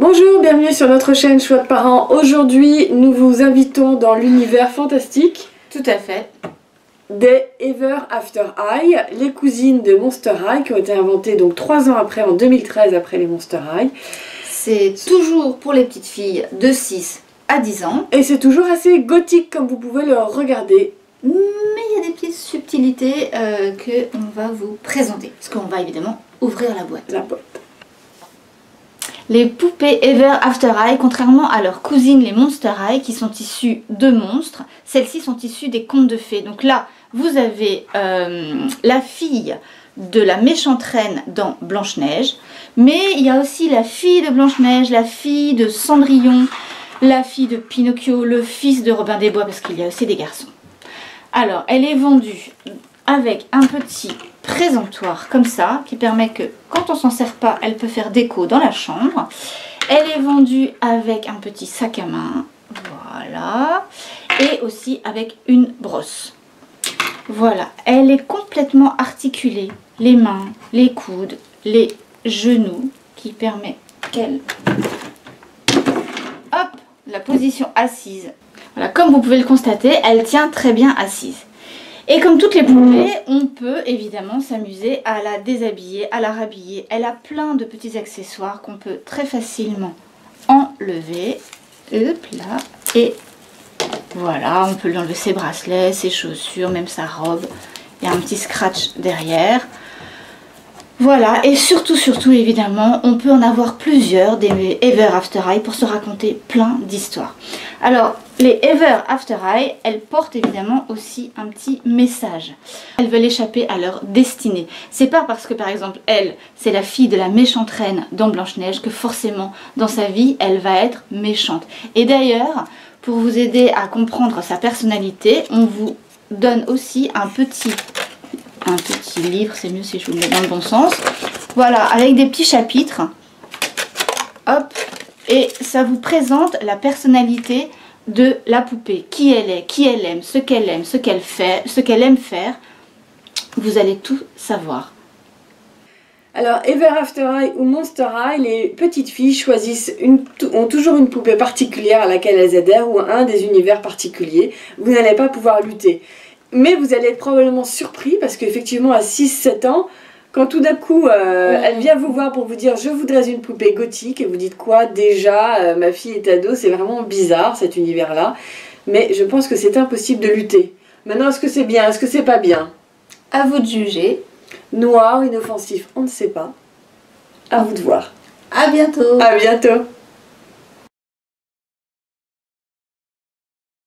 Bonjour, bienvenue sur notre chaîne Choix de Parents. Aujourd'hui, nous vous invitons dans l'univers fantastique. Tout à fait. Des Ever After High, les cousines de Monster High, qui ont été inventées donc 3 ans après, en 2013, après les Monster High. C'est toujours pour les petites filles de 6 à 10 ans. Et c'est toujours assez gothique, comme vous pouvez le regarder. Mais il y a des petites subtilités qu'on va vous présenter. Parce qu'on va évidemment ouvrir la boîte. Les poupées Ever After High, contrairement à leurs cousines les Monster High, qui sont issues de monstres, celles-ci sont issues des contes de fées. Donc là, vous avez la fille de la méchante reine dans Blanche-Neige, mais il y a aussi la fille de Blanche-Neige, la fille de Cendrillon, la fille de Pinocchio, le fils de Robin des Bois, parce qu'il y a aussi des garçons. Alors, elle est vendue avec un petit présentoir comme ça, qui permet que quand on s'en sert pas, elle peut faire déco dans la chambre. Elle est vendue avec un petit sac à main, voilà, et aussi avec une brosse. Voilà, elle est complètement articulée, les mains, les coudes, les genoux, qui permet qu'elle... Hop, la position assise. Voilà, comme vous pouvez le constater, elle tient très bien assise. Et comme toutes les poupées, on peut évidemment s'amuser à la déshabiller, à la rhabiller. Elle a plein de petits accessoires qu'on peut très facilement enlever. Hop là. Et voilà, on peut lui enlever ses bracelets, ses chaussures, même sa robe. Il y a un petit scratch derrière. Voilà, et surtout évidemment, on peut en avoir plusieurs des Ever After High pour se raconter plein d'histoires. Alors, les Ever After High, elles portent évidemment aussi un petit message. Elles veulent échapper à leur destinée. C'est pas parce que par exemple, elle, c'est la fille de la méchante reine dans Blanche-Neige que forcément, dans sa vie, elle va être méchante. Et d'ailleurs, pour vous aider à comprendre sa personnalité, on vous donne aussi un petit livre, c'est mieux si je vous le mets dans le bon sens. Voilà, avec des petits chapitres. Hop, et ça vous présente la personnalité de la poupée, qui elle est, qui elle aime, ce qu'elle fait, ce qu'elle aime faire. Vous allez tout savoir. Alors, Ever After High ou Monster High, les petites filles ont toujours une poupée particulière à laquelle elles adhèrent ou un des univers particuliers. Vous n'allez pas pouvoir lutter. Mais vous allez être probablement surpris parce qu'effectivement à 6-7 ans, quand tout d'un coup elle vient vous voir pour vous dire je voudrais une poupée gothique et vous dites quoi déjà, ma fille est ado, c'est vraiment bizarre cet univers là, mais je pense que c'est impossible de lutter. Maintenant, est-ce que c'est bien, est-ce que c'est pas bien? À vous de juger. Noir, inoffensif, on ne sait pas. À vous de voir. À bientôt. À bientôt.